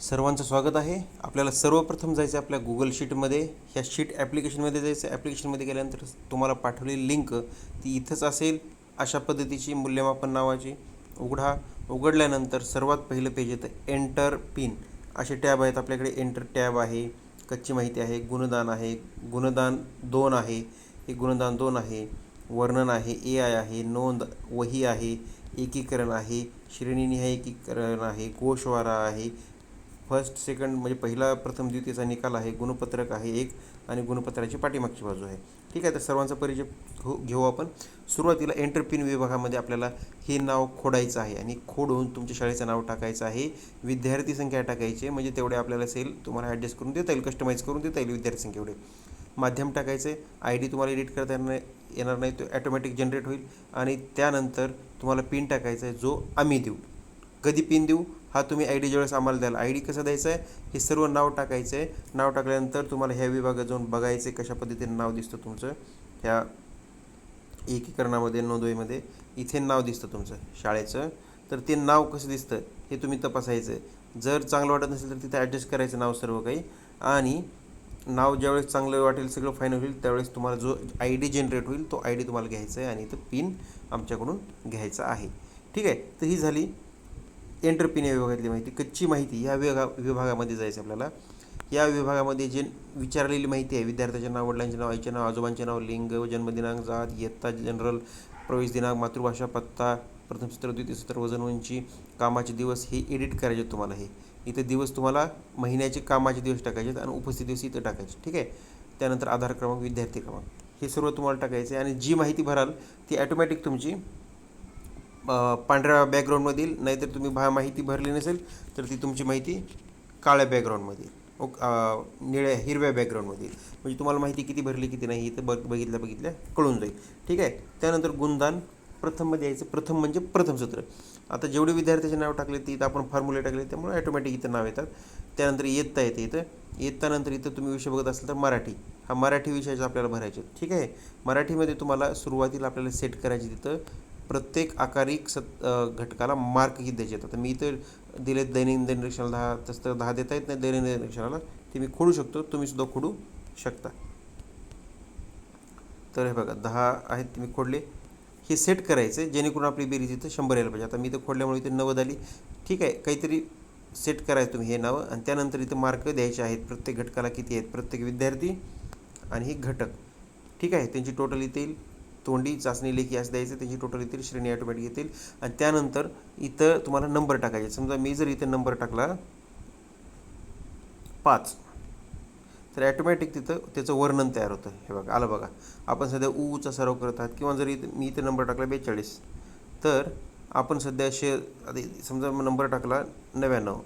सर्वांचं स्वागत आहे. आपल्याला सर्वप्रथम जायचं आहे आपल्या गुगल शीटमध्ये. ह्या शीट ॲप्लिकेशनमध्ये जायचं. ॲप्लिकेशनमध्ये गेल्यानंतर तुम्हाला पाठवलेली लिंक ती इथंच असेल. अशा पद्धतीची मूल्यमापन नावाची उघडा. उघडल्यानंतर सर्वात पहिलं पेज येतं एंटर पिन. असे टॅब आहेत आपल्याकडे. एंटर टॅब आहे, कच्ची माहिती आहे, गुणदान आहे, गुणदान 2 आहे, हे गुणदान 2 आहे, वर्णन आहे, AI आहे, नोंद वही आहे, एकीकरण आहे, श्रेणीनिहाय एकीकरण आहे, गोषवारा आहे, फर्स्ट सेकंड म्हणजे पहिला प्रथम द्वितीयचा निकाल आहे, गुणपत्रक आहे एक, आणि गुणपत्राची पाठीमागची बाजू आहे. ठीक आहे. तर सर्वांचा परिचय घेऊ आपण. सुरुवातीला एंटर पिन विभागामध्ये आपल्याला हे नाव खोडायचं आहे आणि खोडून तुमच्या शाळेचं नाव टाकायचं आहे. विद्यार्थी संख्या टाकायची, म्हणजे तेवढे आपल्याला सेल तुम्हाला ॲडजस्ट करून देता येईल, कस्टमाइज करून देता येईल विद्यार्थी संख्या एवढे. माध्यम टाकायचं आहे. ID तुम्हाला एडिट करता येणार नाही, तो ॲटोमॅटिक जनरेट होईल. आणि त्यानंतर तुम्हाला पिन टाकायचा आहे, जो आम्ही देऊ. कधी पिन देऊ हा तुम्ही ID ज्यावेळेस आम्हाला द्याल. ID कसं द्यायचं आहे हे सर्व नाव टाकायचं आहे. नाव टाकल्यानंतर तुम्हाला ह्या विभागात जाऊन बघायचं आहे कशा पद्धतीने नाव दिसतं तुमचं. ह्या एकीकरणामध्ये, नोंदवहीमध्ये इथे नाव दिसतं तुमचं शाळेचं. तर ते नाव कसं दिसतं हे तुम्ही तपासायचं आहे. जर चांगलं वाटत नसेल तर तिथे ॲडजस्ट करायचं नाव सर्व काही. आणि नाव ज्यावेळेस चांगलं वाटेल, सगळं फायनल होईल, त्यावेळेस तुम्हाला जो ID जनरेट होईल तो ID तुम्हाला घ्यायचा आहे आणि इथं पिन आमच्याकडून घ्यायचा आहे. ठीक आहे. तर ही झाली एंटर पिन या विभागातली माहिती. कच्ची माहिती या विभागामध्ये जायचं आपल्याला. या विभागामध्ये जे विचारलेली माहिती आहे, विद्यार्थ्याचे नाव, वडिलांचे नाव, आईचे नाव, आजोबांचे नाव, लिंग, जन्मदिनांक, जात, इयत्ता, जनरल, प्रवेश दिनांक, मातृभाषा, पत्ता, प्रथम सत्र, द्वितीय सत्र, वजन, उंची, कामाचे दिवस हे एडिट करायचे तुम्हाला. हे इथं दिवस तुम्हाला महिन्याचे कामाचे दिवस टाकायचे आणि उपस्थित दिवस इथं टाकायचे. ठीक आहे. त्यानंतर आधार क्रमांक, विद्यार्थी क्रमांक हे सर्व तुम्हाला टाकायचे. आणि जी माहिती भराल ती ॲटोमॅटिक तुमची पांढऱ्या बॅकग्राऊंडमधील, नाहीतर तुम्ही माहिती भरली नसेल तर ती तुमची माहिती काळ्या बॅकग्राऊंडमध्ये, निळ्या हिरव्या बॅकग्राऊंडमध्ये, म्हणजे तुम्हाला माहिती किती भरली किती नाही इथं बघितल्या कळून जाईल. ठीक आहे. त्यानंतर गुणदान प्रथममध्ये यायचं. प्रथम म्हणजे प्रथम सत्र. आता जेवढे विद्यार्थ्याचे नाव टाकले ते इथं आपण फॉर्म्युले टाकले त्यामुळे ॲटोमॅटिक इथं नाव येतात. त्यानंतर इयत्ता येते. इयत्तानंतर इथं तुम्ही विषय बघत असाल तर मराठी, हा मराठी विषयाचा आपल्याला भरायचे. ठीक आहे. मराठीमध्ये तुम्हाला सुरुवातीला आपल्याला सेट करायचे तिथं प्रत्येक आकारिक घटकाला मार्क किती द्यायचे आहेत. आता मी इथं दिले दैनंदिन निरीक्षणाला 10, तसं तर 10 देता येत नाही दैनंदिन निरीक्षणाला, ते मी खोडू शकतो, तुम्हीसुद्धा खोडू शकता. तर हे बघा 10 आहेत, तुम्ही खोडले. हे सेट करायचं जेणेकरून आपली बेरीज इथं 100 यायला पाहिजे. आता मी इथं खोडल्यामुळे इथे 90 आली. ठीक आहे. काहीतरी सेट करायचं तुम्ही हे नावं, आणि त्यानंतर इथं मार्क द्यायचे आहेत. प्रत्येक घटकाला किती आहेत, प्रत्येक विद्यार्थी आणि हे घटक. ठीक आहे. त्यांची टोटल इथे येईल. तोंडी, चाचणी, लेखी असं द्यायचं, त्यांची टोटल येतील, श्रेणी ॲटोमॅटिक येतील. आणि त्यानंतर इथं तुम्हाला नंबर टाकायचे. समजा मी जर इथं नंबर टाकला 5, तर ॲटोमॅटिक तिथं त्याचं वर्णन तयार होतं. हे बघा आलं. बघा आपण सध्या ऊचा सराव करत आहात. किंवा जर मी इथं नंबर टाकला 42, तर आपण सध्या समजा नंबर टाकला 99,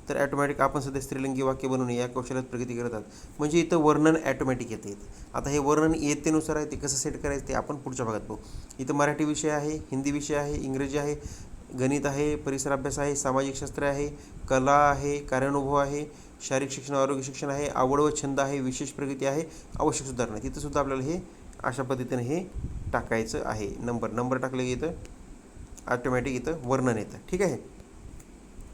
तर ॲटोमॅटिक आपण सध्या स्त्रीलिंगी वाक्य बनवून या कौशल्यात प्रगती करत आहात. म्हणजे इथं वर्णन ॲटोमॅटिक येतं. आता हे वर्णन इयत्तेनुसार आहे, ते कसं सेट करायचं ते आपण पुढच्या भागात बघू. इथं मराठी विषय आहे, हिंदी विषय आहे, इंग्रजी आहे, गणित आहे, परिसर अभ्यास आहे, सामाजिक शास्त्र आहे, कला आहे, कार्यानुभव आहे, शारीरिक शिक्षण, आरोग्य शिक्षण आहे, आवड व छंद आहे, विशेष प्रगती आहे, आवश्यक सुधारणा. तिथंसुद्धा आपल्याला हे अशा पद्धतीने हे टाकायचं आहे. नंबर टाकले की इथं ऑटोमॅटिक इथं वर्णन येतं. ठीक आहे.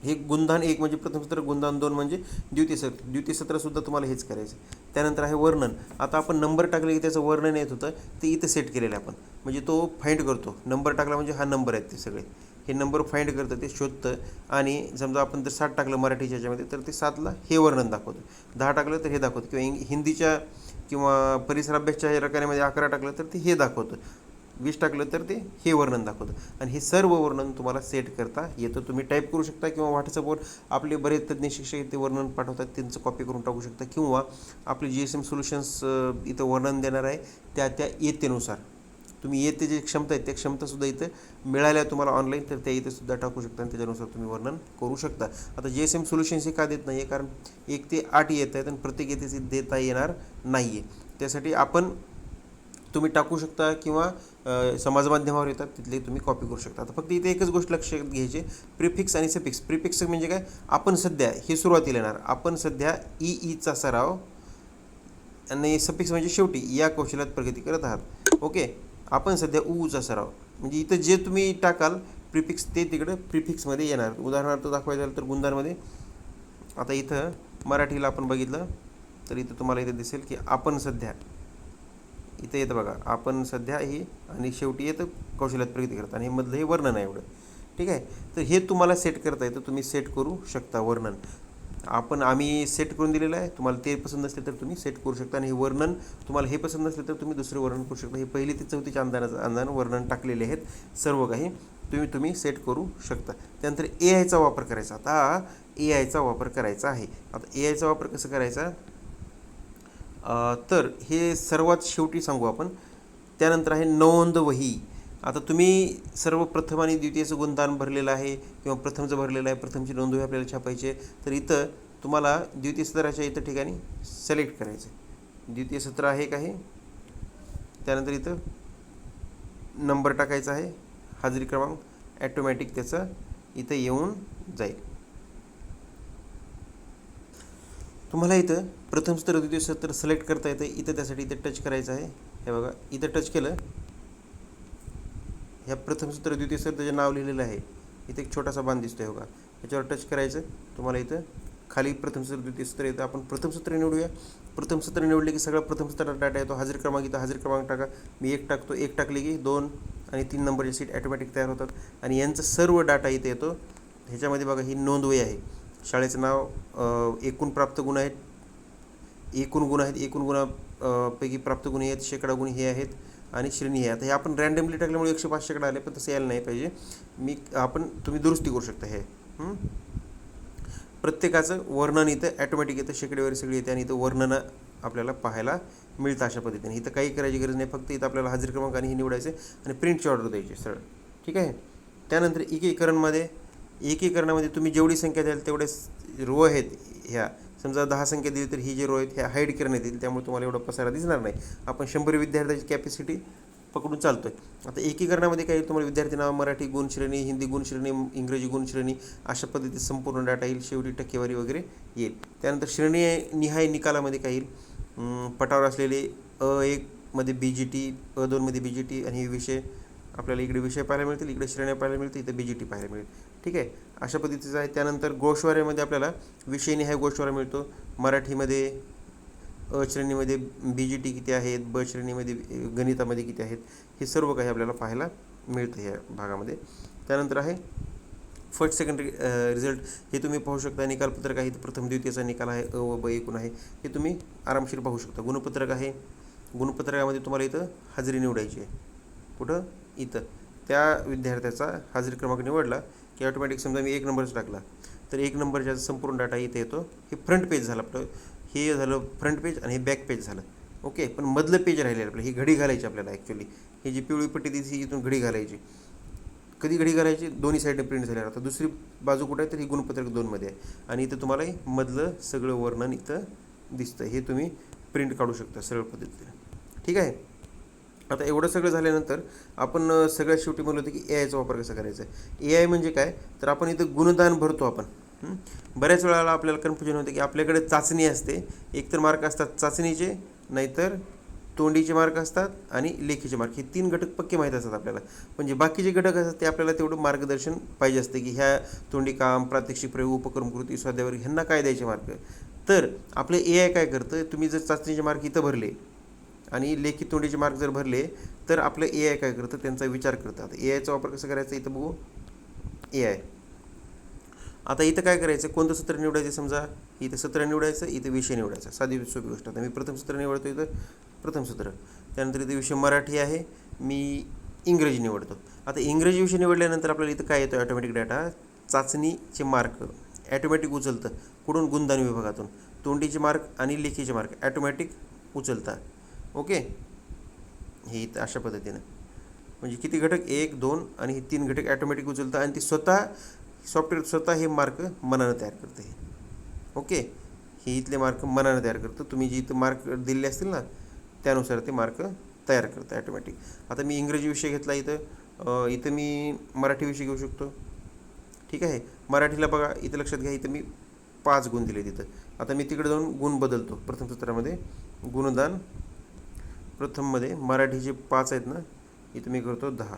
हे गुणदान 1 म्हणजे प्रथम सत्र, गुणदान 2 म्हणजे द्वितीय सत्र. द्वितीय सत्रसुद्धा तुम्हाला हेच करायचं. त्यानंतर आहे वर्णन. आता आपण नंबर टाकले की त्याचं वर्णन येत होतं, ते इथं सेट केलेलं आहे आपण. म्हणजे तो फाइंड करतो. नंबर टाकला म्हणजे हा नंबर आहेत ते सगळे, हे नंबर फाइंड करतं, ते शोधतं. आणि समजा आपण जर 7 टाकलं मराठीच्या याच्यामध्ये, तर ते 7ला हे वर्णन दाखवतं. 10 टाकलं तर हे दाखवतं. किंवा हिंदीच्या किंवा परिसर अभ्यासच्या रकान्यामध्ये 11 टाकलं तर ते हे दाखवतं. 20 टाकलं तर ते हे वर्णन दाखवतं. आणि हे सर्व वर्णन तुम्हाला सेट करता येतं. तुम्ही टाईप करू शकता, किंवा व्हॉट्सअपवर आपले बरेच तज्ज्ञ शिक्षक ते वर्णन पाठवतात, त्यांचं कॉपी करून टाकू शकता. किंवा आपले GSM सोल्युशन्स इथं वर्णन देणार आहे, त्या इयत्तेनुसार तुम्ही इयत्ते जे क्षमता आहेत त्या क्षमतासुद्धा इथं मिळाल्या तुम्हाला ऑनलाईन, तर त्या इथंसुद्धा टाकू शकता आणि त्याच्यानुसार तुम्ही वर्णन करू शकता. आता GSM सोल्युशन्स हे का देत नाही आहे, कारण 1 ते 8 येत आहेत आणि प्रत्येक इयत्तेचे देता येणार नाही आहे. त्यासाठी तुम्ही टाकू शकता, किंवा समाज माध्यमावर येतात तिथले तुम्ही कॉपी करू शकता. आता फक्त इथे एकच गोष्ट लक्षात घ्यायची, प्रिफिक्स आणि सफिक्स. प्रिफिक्स म्हणजे काय, आपण सध्या हे सुरुवातीला येणार, आपण सध्या ईचा सराव, आणि सफिक्स म्हणजे शेवटी या कौशल्यात प्रगती करत आहात. ओके. आपण सध्या ऊचा सराव, म्हणजे इथं जे तुम्ही टाकाल प्रिफिक्स ते तिकडं प्रिफिक्समध्ये येणार. उदाहरणार्थ दाखवायचं झालं तर गुणदानमध्ये आता इथं मराठीला आपण बघितलं तर इथं तुम्हाला इथं दिसेल की आपण सध्या, इथं येतं बघा आपण सध्या ही, आणि शेवटी येतं कौशल्यात प्रगती करता, आणि हे मधलं हे वर्णन आहे एवढं. ठीक आहे, तर हे तुम्हाला सेट करता येतं, तुम्ही सेट करू शकता वर्णन. आम्ही सेट करून दिलेलं आहे, तुम्हाला ते पसंत नसले तर तुम्ही सेट करू शकता, आणि हे वर्णन तुम्हाला हे पसंत नसले तर तुम्ही दुसरे वर्णन करू शकता. हे पहिली ते चौथीच्या अंदाजानं वर्णन टाकलेले आहेत सर्व काही, तुम्ही सेट करू शकता. त्यानंतर AI चा वापर करायचा. आता AI चा वापर करायचा आहे. आता AI चा वापर कसं करायचा, तर हे सर्वात शेवटी सांगू आपण. त्यानंतर आहे नोंद वही. आता तुम्ही सर्वप्रथम आणि द्वितीयचं गुणदान भरलेलं आहे किंवा प्रथमचं भरलेलं आहे, प्रथमची नोंद वही आपल्याला छापायची आहे, तर इथं तुम्हाला द्वितीय सत्राच्या इथं ठिकाणी सिलेक्ट करायचं आहे. द्वितीय सत्र आहे का हे, त्यानंतर इथं नंबर टाकायचा आहे, हाजरी क्रमांक ॲटोमॅटिक त्याचं इथं येऊन जाईल. तुम्हाला इथं प्रथम सत्र द्वितीय सत्र सिलेक्ट करता येतं. इथं त्यासाठी इथं टच करायचं आहे. हे बघा इथं टच केलं, ह्या प्रथम सत्र द्वितीय सत्राचं नाव लिहिलेलं आहे, इथं एक छोटासा बाण दिसतोय बघा, याच्यावर टच करायचं. तुम्हाला इथं खाली प्रथम सत्र द्वितीय सत्र येतं. आपण प्रथम सत्र निवडूया. प्रथम सत्र निवडले की सगळा प्रथम सत्राचा डाटा येतो. हाजरी क्रमांक, इथं हाजरी क्रमांक टाका. मी 1 टाकतो. 1 टाकले की 2 आणि 3 नंबरची सीट ॲटोमॅटिक तयार होतात, आणि यांचं सर्व डाटा इथे येतो. ह्याच्यामध्ये बघा ही नोंदवही आहे, शाळेचं नाव, एकूण प्राप्त गुण आहेत, एकूण गुण आहेत, एकूण गुणापैकी प्राप्त गुण आहेत, शेकडा गुण हे आहेत, आणि श्रेणी आहे. आता हे आपण रँडमली टाकल्यामुळे 105 शेकडा आले, पण तसं यायला नाही पाहिजे. तुम्ही दुरुस्ती करू शकता. हे प्रत्येकाचं वर्णन इथं ॲटोमॅटिक येतं, शेकडेवारी सगळी येते, आणि इथं वर्णन आपल्याला पाहायला मिळतं अशा पद्धतीने. इथं काही करायची गरज नाही, फक्त इथं आपल्याला हाजरी क्रमांक आणि हे निवडायचे आणि प्रिंटची ऑर्डर द्यायची सरळ. ठीक आहे. त्यानंतर एकीकरणामध्ये तुम्ही जेवढी संख्या द्याल तेवढे रो आहेत. ह्या समजा 10 संख्या दिली तर ही जे रो आहेत ह्या हाईड करण्यात येतील, त्यामुळे तुम्हाला एवढा पसारा दिसणार नाही. आपण 100 विद्यार्थ्यांची कॅपॅसिटी पकडून चालतोय. आता एकीकरणामध्ये काही तुम्हाला विद्यार्थी नाव, मराठी गुणश्रेणी, हिंदी गुणश्रेणी, इंग्रजी गुणश्रेणी अशा पद्धतीत संपूर्ण डाटा येईल, शेवटी टक्केवारी वगैरे येईल. त्यानंतर श्रेणी निहाय निकालामध्ये काही येईल, पटावर असलेले A1 मध्ये BGT, A2 मध्ये BGT, आणि हे विषय आपल्याला इकडे विषय पाहायला मिळतील, इकडे श्रेण्या पाहायला मिळतील, इथं BGT पाहायला मिळेल. ठीक आहे, अशा पद्धतीचं आहे. त्यानंतर गोषवाऱ्यामध्ये आपल्याला विषय निहाय गोषवारा मिळतो. मराठीमध्ये अ श्रेणीमध्ये BGT किती आहेत, ब श्रेणीमध्ये गणितामध्ये किती आहेत, हे सर्व काही आपल्याला पाहायला मिळतं ह्या भागामध्ये. त्यानंतर आहे फर्स्ट सेकंडरी रिझल्ट, हे तुम्ही पाहू शकता. निकालपत्रक आहे, प्रथम द्वितीयचा निकाल आहे, अ व ब एकूण आहे, हे तुम्ही आरामशीर पाहू शकता. गुणपत्रक आहे, गुणपत्रकामध्ये तुम्हाला इथं हजेरी निवडायची आहे. कुठं, इथं त्या विद्यार्थ्याचा हाजरी क्रमांक निवडला की ऑटोमॅटिक, समजा मी 1 नंबरच टाकला तर 1 नंबरचा संपूर्ण डाटा इथे येतो. हे फ्रंट पेज झालं आपलं, हे झालं फ्रंट पेज, आणि हे बॅक पेज झालं. ओके, पण मधलं पेज राहिलेलं आपलं, ही घडी घालायची आपल्याला. ॲक्च्युली ही जी पिवळी पट्टी दिसली इथून घडी घालायची. कधी घडी घालायची, दोन्ही साईडने प्रिंट झाल्यावर. आता दुसरी बाजू कुठं आहे, तर ही गुणपत्रक 2 मध्ये आहे, आणि इथं तुम्हाला मधलं सगळं वर्णन इथं दिसतं. हे तुम्ही प्रिंट काढू शकता सरळ पद्धतीने. ठीक आहे. आता एवढं सगळं झाल्यानंतर आपण सगळ्यात शेवटी म्हणलं होतं की AI चा वापर कसा करायचा आहे. AI म्हणजे काय, तर आपण इथं गुणदान भरतो आपण. बऱ्याच वेळेला आपल्याला कन्फ्युजन होते की आपल्याकडे चाचणी असते, एकतर मार्क असतात चाचणीचे, नाहीतर तोंडीचे मार्क असतात, आणि लेखीचे मार्क. हे 3 घटक पक्के माहीत असतात आपल्याला. म्हणजे बाकीचे घटक असतात ते आपल्याला तेवढं मार्गदर्शन पाहिजे असते की ह्या तोंडी काम, प्रात्यक्षिक प्रयोग, उपक्रम कृती, स्वाध्यायावर ह्यांना काय द्यायचे मार्क. तर आपलं AI काय करतं, तुम्ही जर चाचणीचे मार्क इथं भरले आणि लेखी तोंडीचे मार्क जर भरले तर आपलं AI काय करतं, त्यांचा विचार करतं. आता AI चा वापर कसा करायचा इथं बघू. AI, आता इथं काय करायचं, कोणतं सत्र निवडायचं, समजा इथं सत्र निवडायचं, इथं विषय निवडायचा. साधी सोपी गोष्ट. आता मी प्रथम सत्र निवडतो, इथं प्रथम सत्र. त्यानंतर इथं विषय मराठी आहे, मी इंग्रजी निवडतो. आता इंग्रजी विषय निवडल्यानंतर आपल्याला इथं काय येतं, ऑटोमॅटिक डाटा, चाचणीचे मार्क ॲटोमॅटिक उचलतं. कुठून, गुणदान विभागातून. तोंडीचे मार्क आणि लेखीचे मार्क ॲटोमॅटिक उचलतात. ओके, हे इथं अशा पद्धतीनं. म्हणजे किती घटक, 1 2 आणि हे 3 घटक ॲटोमॅटिक उचलतं, आणि ती सॉफ्टवेअर स्वतः हे मार्क मनानं तयार करते. ओके, हे इथले मार्क मनानं तयार करतं. तुम्ही जे इथं मार्क दिले असतील ना त्यानुसार ते मार्क तयार करतं ॲटोमॅटिक. आता मी इंग्रजी विषय घेतला, इथं मी मराठी विषय घेऊ शकतो. ठीक आहे. मराठीला बघा इथं लक्षात घ्या, इथं मी 5 गुण दिले तिथं. आता मी तिकडे जाऊन गुण बदलतो. प्रथम सत्रामध्ये गुणदान प्रथममध्ये मराठीचे 5 आहेत ना, इथं मी करतो 10.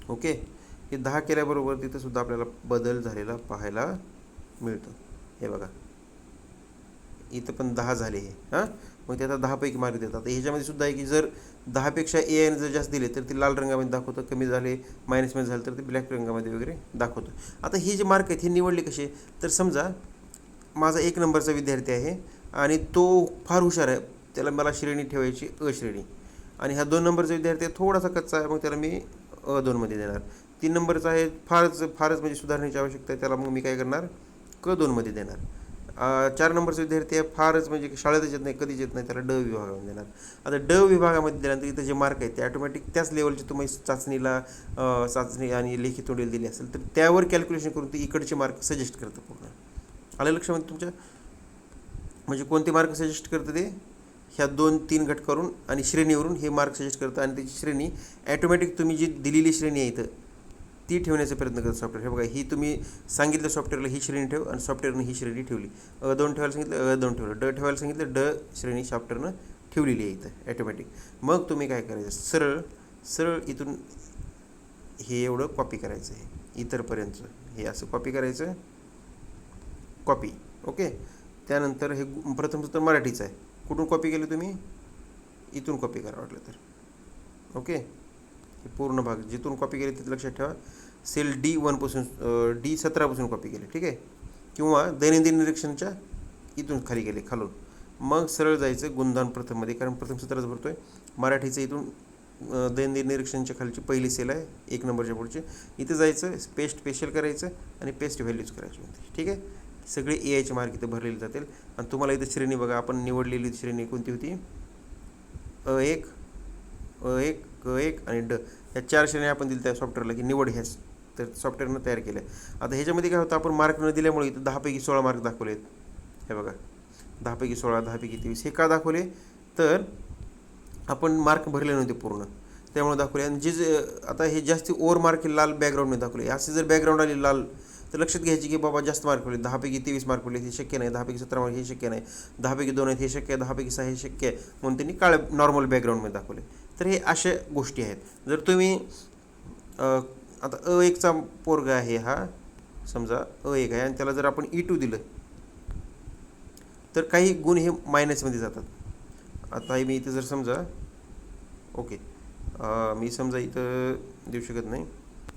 ओके, हे 10 केल्याबरोबर तिथं सुद्धा आपल्याला बदल झालेला पाहायला मिळतो. हे बघा इथं पण 10 झाले हे. हां, मग ते आता 10पैकी मार्क देतात. आता ह्याच्यामध्ये सुद्धा आहे की जर 10पेक्षा ए जर जास्त दिले तर ते लाल रंगामध्ये दाखवतं, कमी झाले मायनसमध्ये झालं तर ते ब्लॅक रंगामध्ये वगैरे दाखवतं. आता हे जे मार्क आहेत हे निवडले कसे, तर समजा माझा 1 नंबरचा विद्यार्थी आहे आणि तो फार हुशार आहे, त्याला मला श्रेणी ठेवायची अ श्रेणी, आणि हा 2 नंबरचा विद्यार्थी आहे थोडासा कच्चा आहे, मग त्याला मी अ2मध्ये देणार. 3 नंबरचा आहे फारच फारच म्हणजे सुधारण्याची आवश्यकता आहे, त्याला मग मी काय करणार क2मध्ये देणार. 4 नंबरचा विद्यार्थी आहे फारच म्हणजे शाळेतच येत नाही, कधीच येत नाही, त्याला ड विभागामध्ये देणार. आता ड विभागामध्ये दिल्यानंतर इथं जे मार्क आहेत ते ऑटोमॅटिक त्याच लेवलचे तुम्ही चाचणीला चाचणी आणि लेखी तोंडीला दिली असेल तर त्यावर कॅल्क्युलेशन करून ते इकडचे मार्क सजेस्ट करतं पूर्ण. आलं लक्षामध्ये तुमच्या, म्हणजे कोणते मार्क सजेस्ट करतं ते ह्या 2-3 घटकावरून आणि श्रेणीवरून हे मार्क सजेस्ट करतं, आणि त्याची श्रेणी ॲटोमॅटिक तुम्ही जी दिलेली श्रेणी आहे इथं ती ठेवण्याचा प्रयत्न करतो सॉफ्टवेअर. हे बघा ही तुम्ही सांगितलं सॉफ्टवेअरला ही श्रेणी ठेव, आणि सॉफ्टवेअरनं ही श्रेणी ठेवली. अ2 ठेवायला सांगितलं अ2 ठेवलं, ड ठेवायला सांगितलं ड श्रेणी सॉफ्टवेअरनं ठेवलेली आहे इथं ॲटोमॅटिक. मग तुम्ही काय करायचं, सरळ सरळ इथून हे एवढं कॉपी करायचं आहे इथरपर्यंतचं, हे असं कॉपी करायचं, कॉपी. ओके. त्यानंतर हे प्रथम तर मराठीचं आहे, कुठून कॉपी केलं तुम्ही, इथून कॉपी करा वाटलं तर. ओके, हे पूर्ण भाग जिथून कॉपी केले तिथे लक्षात ठेवा. सेल D1पासून D17पासून कॉपी केले, ठीक आहे, किंवा दैनंदिन निरीक्षणच्या इथून खाली गेले खालून. मग सरळ जायचं गुणधान प्रथममध्ये, कारण प्रथम सत्राच भरतोय. मराठीचं इथून दैनंदिन निरीक्षणच्या खालची पहिली सेल आहे 1 नंबरच्या पुढची, इथं जायचं, पेस्ट स्पेशल करायचं आणि पेस्ट व्हॅल्यूज करायची होती. ठीक आहे, सगळे AIचे मार्क इथं भरलेले जातील. आणि तुम्हाला इथं श्रेणी बघा, आपण निवडलेली श्रेणी कोणती होती, अ1 अ1 क1 आणि ड, ह्या 4 श्रेण्या आपण दिल्या त्या सॉफ्टवेअरला की निवड ह्याच, तर सॉफ्टवेअरनं तयार केलं. आता ह्याच्यामध्ये काय होतं, आपण मार्क न दिल्यामुळे इथं 10पैकी 16 मार्क दाखवले आहेत. हे बघा 10पैकी 16, 10पैकी 23 हे का दाखवले, तर आपण मार्क भरले नव्हते पूर्ण, त्यामुळे दाखवले. आणि जे आता हे जास्ती ओव्हर मार्क लाल बॅकग्राऊंडमध्ये दाखवले. असे जर बॅकग्राऊंड आली लाल तर लक्षात घ्यायची की बाबा जास्त मार्क पडले, 10पैकी 23 मार्क पडले हे शक्य नाही, 10पैकी 17 मार्क हे शक्य नाही, 10पैकी 2 आहेत हे शक्य आहे, 10पैकी 6 हे शक्य आहे, म्हणून त्यांनी काळ्या नॉर्मल बॅकग्राऊंडमध्ये दाखवले. तर हे अशा गोष्टी आहेत. जर तुम्ही आता अ1चा पोरगा आहे हा, समजा अ1 आहे आणि त्याला जर आपण E2 दिलं तर काही गुण हे मायनसमध्ये जातात. आता मी इथं जर समजा ओके मी समजा इथं देऊ शकत नाही,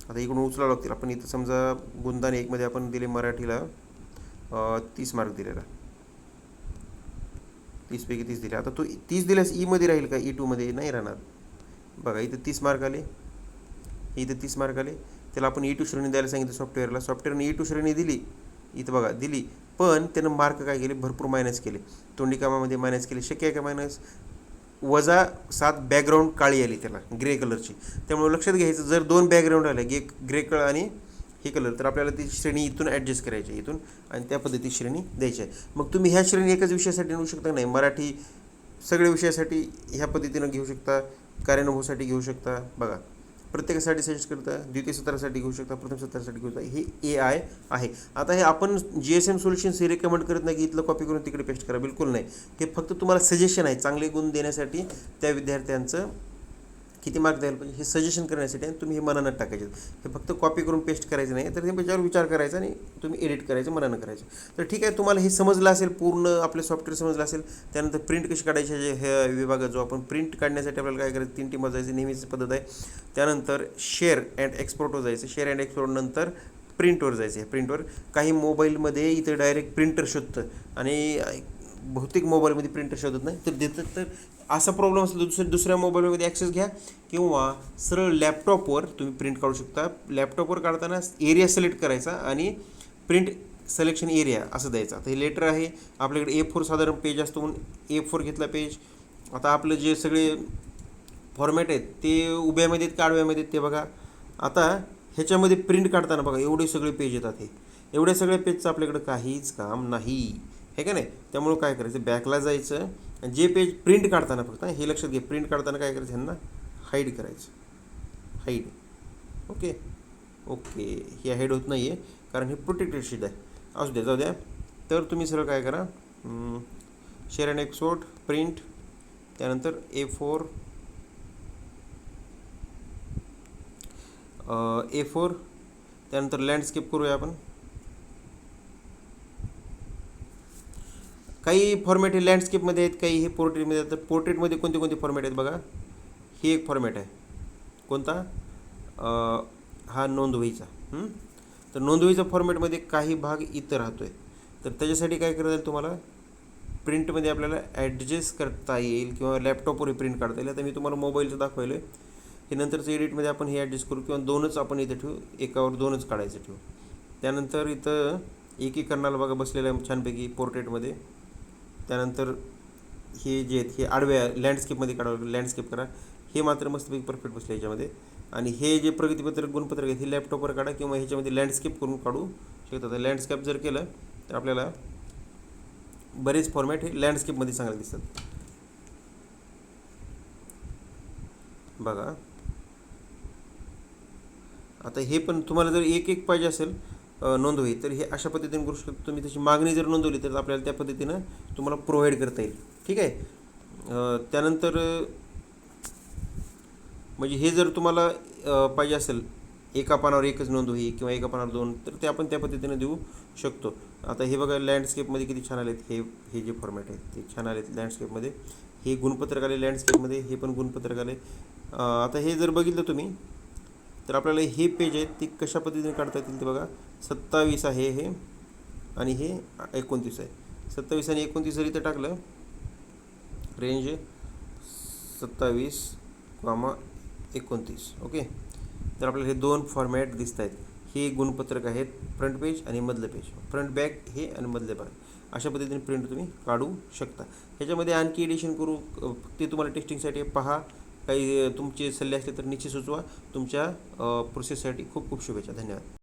आता इकडून उचलावं लागतील. आपण इथं समजा गुणधान 1मध्ये आपण दिले मराठीला 30 मार्क दिलेला, 30पैकी 30 दिले. आता तो 30 दिल्यास ईमध्ये राहील का, E2मध्ये नाही राहणार. बघा इथं 30 मार्क आले, इथं 30 मार्क आले, त्याला आपण E2 श्रेणी द्यायला सांगितलं सॉफ्टवेअरला, सॉफ्टवेअरने E2 श्रेणी दिली, इथं बघा दिली, पण त्यानं मार्क काय केले, भरपूर मायनस केले, तोंडी कामामध्ये मायनस केले. शक्य आहे का मायनस, -7 बॅकग्राऊंड काळी आली त्याला ग्रे कलरची. त्यामुळे लक्षात घ्यायचं, जर 2 बॅकग्राऊंड आले ग्रे कलर आणि हे कलर, तर आपल्याला ती श्रेणी इथून ॲडजस्ट करायची इथून, आणि त्या पद्धती श्रेणी द्यायची आहे. मग तुम्ही ह्या श्रेणी एकाच विषयासाठी घेऊ शकता नाही, मराठी सगळ्या विषयासाठी ह्या पद्धतीनं घेऊ शकता, कार्यानुभवासाठी घेऊ शकता. बघा प्रत्येकासाठी सजेस्ट करता, द्वितीय सत्रासाठी घेऊ शकता, प्रथम सत्रासाठी घेऊ शकता, हे AI आहे. आता हे आपण GSM सोल्युशन्स हे रेकमेंड करत नाही की इथलं कॉपी करून तिकडे पेस्ट करा, बिलकुल नाही. हे फक्त तुम्हाला सजेशन आहे, चांगले गुण देण्यासाठी त्या विद्यार्थ्यांचं किती मार्क द्यायला पाहिजे हे सजेशन करण्यासाठी, आणि तुम्ही हे मनानं टाकायचे. हे फक्त कॉपी करून पेस्ट करायचं नाही, तर त्याच्यावर विचार करायचा आणि तुम्ही एडिट करायचं, मनानं करायचं. तर ठीक आहे, तुम्हाला हे समजलं असेल, पूर्ण आपले सॉफ्टवेअर समजलं असेल. त्यानंतर प्रिंट कशी काढायची हे विभागात जो आपण प्रिंट काढण्यासाठी आपल्याला काय करायचं, 3 टीमवर जायचं, नेहमीची पद्धत आहे. त्यानंतर शेअर अँड एक्सपोर्टवर जायचं, शेअर अँड एक्सपोर्ट नंतर प्रिंटवर जायचं. प्रिंटवर काही मोबाईलमध्ये इथं डायरेक्ट प्रिंटर शोधतं आणि बहुतेक मोबाईलमध्ये प्रिंटर शोधत नाही, तर देतं. तर असा प्रॉब्लेम असला तर दुसऱ्या मोबाईलमध्ये ॲक्सेस घ्या, किंवा सरळ लॅपटॉपवर तुम्ही प्रिंट काढू शकता. लॅपटॉपवर काढताना एरिया सिलेक्ट करायचा आणि प्रिंट सिलेक्शन एरिया असं द्यायचं. आता हे लेटर आहे आपल्याकडे A4 साधारण पेज असतो, म्हणून A4 घेतला पेज. आता आपलं जे सगळे फॉर्मॅट आहेत ते उभ्यामध्ये आहेत का आडव्यामध्ये आहेत ते बघा. आता ह्याच्यामध्ये प्रिंट काढताना बघा एवढे सगळे पेज येतात, हे एवढ्या सगळ्या पेजचं आपल्याकडं काहीच काम नाही, हे का नाही. त्यामुळं काय करायचं, बॅकला जायचं, जे पेज प्रिंट काढताना फक्त हे लक्षात घे, प्रिंट काढताना काय करायचं, ह्यांना हाईड करायचं, हाईड. ओके ओके, हे हाईड होत नाही आहे कारण हे प्रोटेक्टेड शीट आहे, असू द्या, जाऊ द्या. तर तुम्ही सरळ काय करा, शेअर अँड एक्सपोर्ट, प्रिंट, त्यानंतर A4 A4, त्यानंतर लँडस्केप करूया आपण. काही फॉर्मॅट हे लँडस्केपमध्ये आहेत, काही हे पोर्ट्रेटमध्ये आहेत. तर पोर्ट्रेटमध्ये कोणते कोणते फॉर्मॅट आहेत बघा. हे एक फॉर्मॅट आहे. कोणता? हा नोंदवहीचा. तर नोंदवहीचा फॉर्मॅटमध्ये काही भाग इथं राहतो आहे. तर त्याच्यासाठी काय करायला जाईल तुम्हाला, प्रिंटमध्ये आपल्याला ॲडजस्ट करता येईल किंवा लॅपटॉपवर प्रिंट काढता येईल. आता मी तुम्हाला मोबाईलचं दाखवलं आहे. हे नंतरचं एडिटमध्ये आपण हे ॲडजस्ट करू किंवा दोनच आपण इथे ठेवू, एकावर दोनच काढायचं ठेवू. त्यानंतर इथं एकीकरणाला बघा बसलेलं आहे छानपैकी पोर्ट्रेटमध्ये. त्यानंतर हे जे आहेत हे आडव्या लँडस्केपमध्ये काढावं, लँडस्केप करा. हे मात्र मस्तपैकी परफेक्ट बसले याच्यामध्ये. आणि हे जे प्रगतीपत्रक गुणपत्रक आहेत हे लॅपटॉपवर काढा किंवा ह्याच्यामध्ये लँडस्केप करून काढू शकतात. लँडस्केप जर केलं तर आपल्याला बरेच फॉर्मॅट हे लँडस्केपमध्ये चांगले दिसतात बघा. आता हे पण तुम्हाला जर एक एक पाहिजे असेल नोंदवही, तर हे अशा पद्धतीने करू शकतो तुम्ही. तशी मागणी जर नोंदवली तर आपल्याला त्या पद्धतीनं तुम्हाला प्रोव्हाइड करता येईल. ठीक आहे. त्यानंतर म्हणजे हे जर तुम्हाला पाहिजे असेल एका पानावर एकच नोंदवही किंवा एका पानावर दोन, तर ते आपण त्या पद्धतीने देऊ शकतो. आता हे बघा लँडस्केपमध्ये किती छान आलेत. हे जे फॉर्मॅट आहेत ते छान आलेत लँडस्केपमध्ये. हे गुणपत्रक आले लँडस्केपमध्ये, हे पण गुणपत्रक आले. आता हे जर बघितलं तुम्ही तर आपल्याला हे पेज आहेत ते कशा पद्धतीने काढता येतील ते बघा. 27 आहे हे आणि हे 29 आहे. 27 आणि 29 जर इथं टाकलं, रेंज 27,29. ओके. तर आपल्याला हे दोन फॉर्मॅट दिसत आहेत. हे गुणपत्रक आहेत, फ्रंट पेज आणि मधलं पेज. फ्रंट बॅक हे आणि मधले भाग. अशा पद्धतीने प्रिंट तुम्ही काढू शकता. ह्याच्यामध्ये आणखी एडिशन करू ते तुम्हाला टेस्टिंगसाठी पहा. काही तुमचे सल्ले असले तर निश्चित सुचवा. तुमच्या प्रोसेससाठी खूप खूप शुभेच्छा. धन्यवाद.